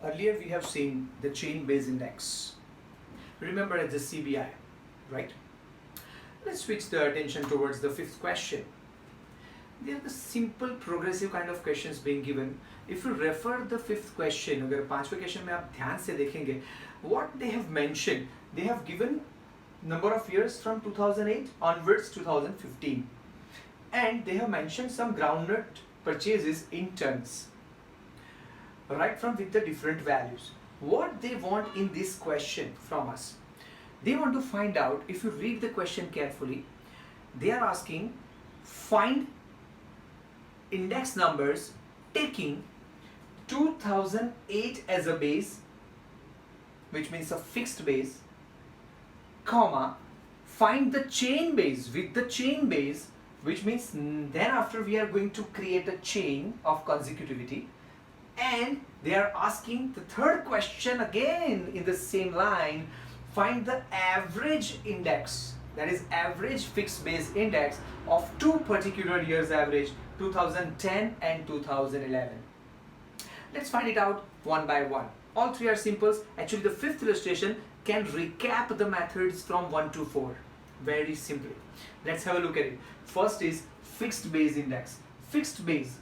Earlier we have seen the chain-based index. Remember it's the CBI, right? Let's switch the attention towards the fifth question. They are the simple progressive kind of questions being given. If you refer the fifth question, अगर पांचवे question में आप ध्यान से देखेंगे, what they have mentioned, they have given number of years from 2008 onwards 2015, and they have mentioned some groundnut purchases in tons, right from with the different values. What they want in this question from us, they want to find out, if you read the question carefully, they are asking find index numbers taking 2008 as a base, which means a fixed base, comma, find the chain base with the chain base, which means then after we are going to create a chain of consecutivity. And they are asking the third question again in the same line, find the average index, that is average fixed base index of two particular years average, 2010 and 2011. Let's find it out one by one. All three are simples. Actually the fifth illustration can recap the methods from 1 to 4 very simply. Let's have a look at it. First is fixed base index. Fixed base,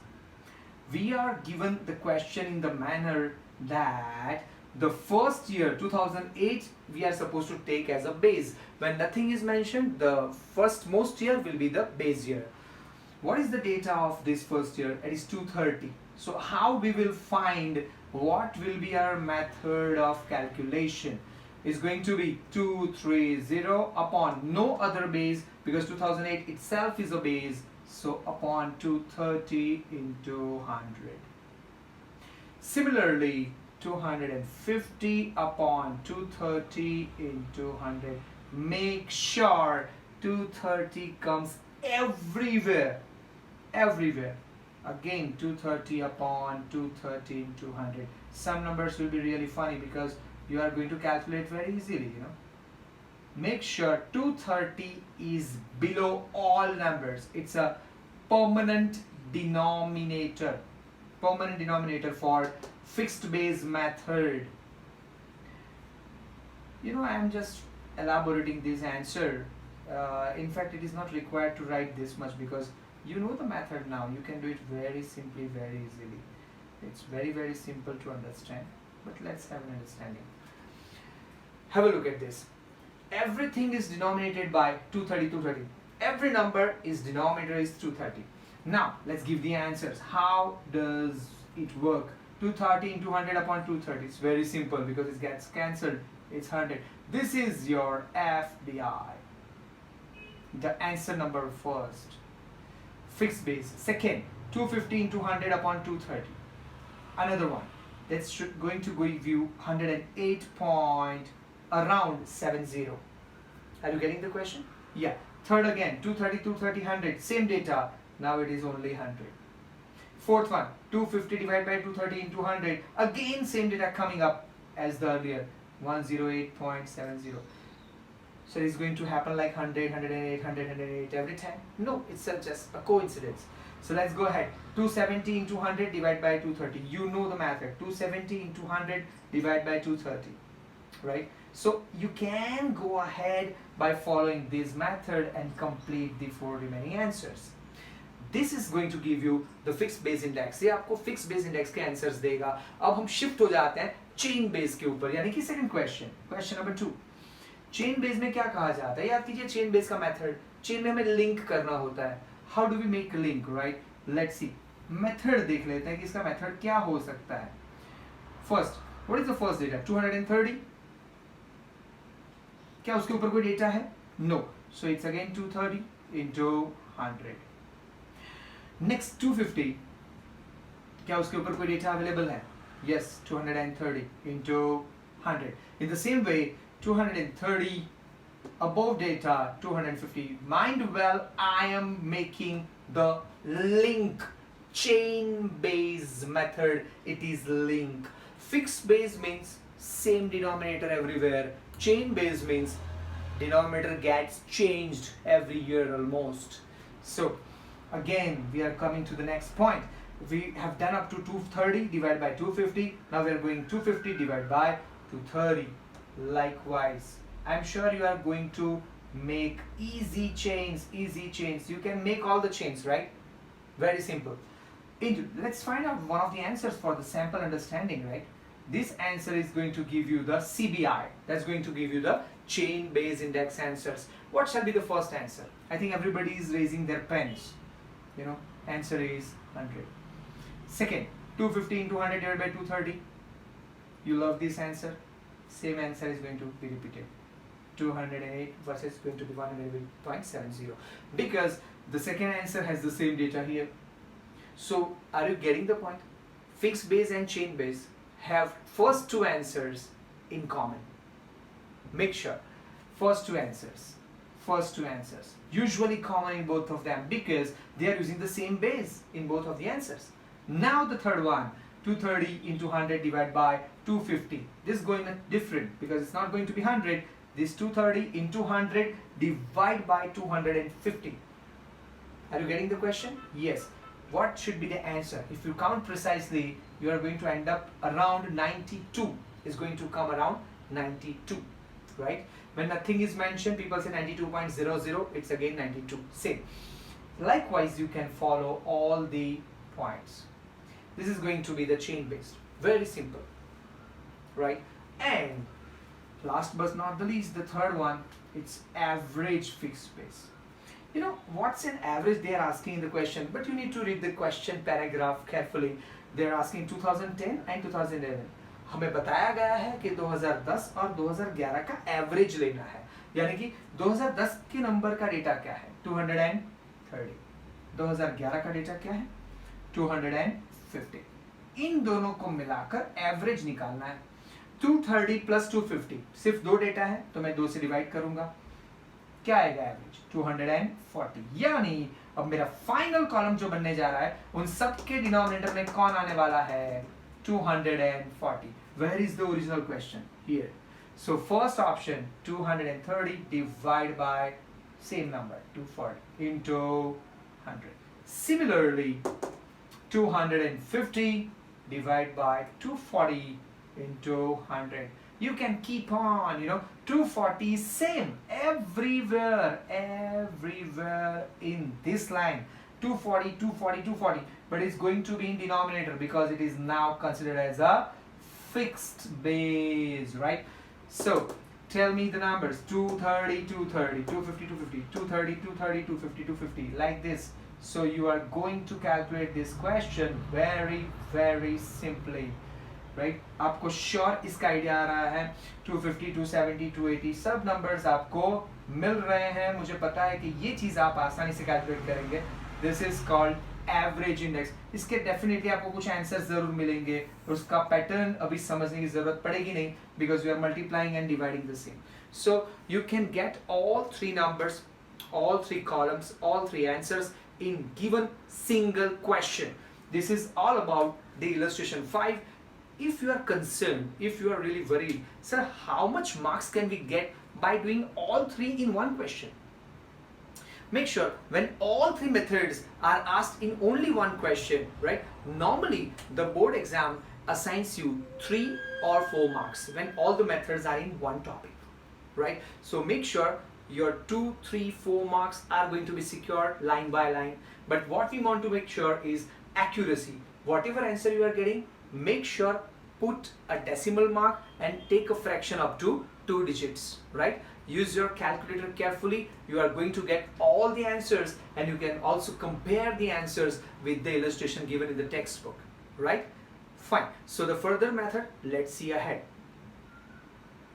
we are given the question in the manner that the first year 2008 we are supposed to take as a base. When nothing is mentioned, the first most year will be the base year. What is the data of this first year? It is 230. So how we will find what will be our method of calculation? Is going to be 230 upon no other base, because 2008 itself is a base, so upon 230 into 100. Similarly, 250 upon 230 into 100. Make sure 230 comes everywhere. Again 230 upon 230 into 100. Some numbers will be really funny because you are going to calculate very easily, you know. Make sure 230 is below all numbers. It's a permanent denominator for fixed base method. You know, I am just elaborating this answer. In fact, it is not required to write this much because you know the method now. You can do it very simply, very easily. It's very simple to understand, but let's have an understanding. Have a look at this. Everything is denominated by 230. Every number is denominator is 230. Now let's give the answers. How does it work? 230 into 100 upon 230. It's very simple because it gets cancelled. It's 100. This is your FBI. The answer number first. Fixed base. Second, 250 into 100 upon 230. Another one. That's going to give you 108 point around 70. Are you getting the question? Yeah. Third again, 230, 230, 100. Same data. Now it is only 100. Fourth one, 250 divided by 230 into 100. Again same data coming up as the earlier, 108.70. So it's going to happen like 100, 108, 100, 108 every time? No, it's just a coincidence. So let's go ahead. 270 into 100 divided by 230. You know the method. 270 into 100 divided by 230. Right? So you can go ahead by following this method and complete the 4 remaining answers. This is going to give you the fixed base index. ये आपको fixed base index के answers देगा. अब हम shift हो जाते हैं chain base के ऊपर, यानी कि second question. Question number 2. Chain base में क्या कहा जाता है? याद कीजिए chain base का method. Chain में हमें link करना होता है. How do we make a link, right? Let's see. Method देख लेते हैं कि इसका method क्या हो सकता है. First, what is the first data? 230. क्या उसके ऊपर कोई data है? No. So it's again 230 into 100. Next 250. क्या उसके ऊपर कोई data available है? Yes, 230 into 100. In the same way, 230 above data 250. Mind well, I am making the link. Chain base method, it is link. Fixed base means same denominator everywhere. Chain base means denominator gets changed every year almost. So again we are coming to the next point. We have done up to 230 divided by 250. Now we are going 250 divided by 230. Likewise, I'm sure you are going to make easy chains, easy chains. You can make all the chains, right? Very simple. Let's find out one of the answers for the sample understanding, right? This answer is going to give you the CBI. That's going to give you the chain Bayes index answers. What shall be the first answer? I think everybody is raising their pens. You know, answer is 100. Second, 250 into 100 divided by 230. You love this answer. Same answer is going to be repeated. 208 versus going to be 108.70, because the second answer has the same data here. So are you getting the point? Fixed Bayes and chain Bayes have first two answers in common. Make sure first two answers usually common in both of them, because they are using the same Bayes in both of the answers. Now the third one, 230 into 100 divided by 250. This is going different because it's not going to be 100. This 230 into 100 divide by 250. Are you getting the question? Yes. What should be the answer? If you count precisely, you are going to end up around 92. Is going to come around 92, right? When nothing is mentioned, people say 92.00. It's again 92. Same. Likewise, you can follow all the points. This is going to be the chain based. Very simple, right? And last but not the least, the third one, it's average fixed Bayes. You know, what's an average they are asking in the question, but you need to read the question paragraph carefully. They are asking 2010 and 2011. हमें बताया गया है कि 2010 और 2011 का average लेना है, यानी कि 2010 के नंबर का डेटा क्या है 230, 2011 का डेटा क्या है 250. इन दोनों को मिलाकर एवरेज निकालना है. 230 प्लस 250, सिर्फ दो डेटा है तो मैं 2 से डिवाइड करूंगा. क्या आएगा एवरेज 240. यानी अब मेरा फाइनल कॉलम जो बनने जा रहा है उन सब के डिनोमिनेटर में कौन आने वाला है 240. Where is the original question? Here. So first option 230 divided by same number 240 into 100. Similarly 250 divided by 240 into 100. You can keep on, 240 is same everywhere in this line. 240, 240, 240, but it's going to be in denominator because it is now considered as a fixed Bayes, right? So tell me the numbers 230, 230, 250, 250, 230, 230, 250, 250, like this. So you are going to calculate this question very simply, right? आपको sure इसका idea आ रहा है 250, 270, 280 सब numbers आपको मिल रहे हैं. मुझे पता है कि ये चीज़ आप आसानी से calculate करेंगे. This is called average index. इसके definitely आपको कुछ answers जरूर मिलेंगे और उसका pattern अभी समझने की जरूरत पड़ेगी नहीं because we are multiplying and dividing the same. So you can get all three numbers, all three columns, all three answers in given single question. This is all about the illustration 5. If you are concerned, if you are really worried, sir, how much marks can we get by doing all three in one question? Make sure when all three methods are asked in only one question, right? Normally the board exam assigns you 3 or 4 marks when all the methods are in one topic, right? So make sure your 2, 3, 4 marks are going to be secured line by line. But what we want to make sure is accuracy. Whatever answer you are getting, make sure put a decimal mark and take a fraction up to 2 digits, right? Use your calculator carefully. You are going to get all the answers and you can also compare the answers with the illustration given in the textbook, right? Fine. So the further method, let's see ahead.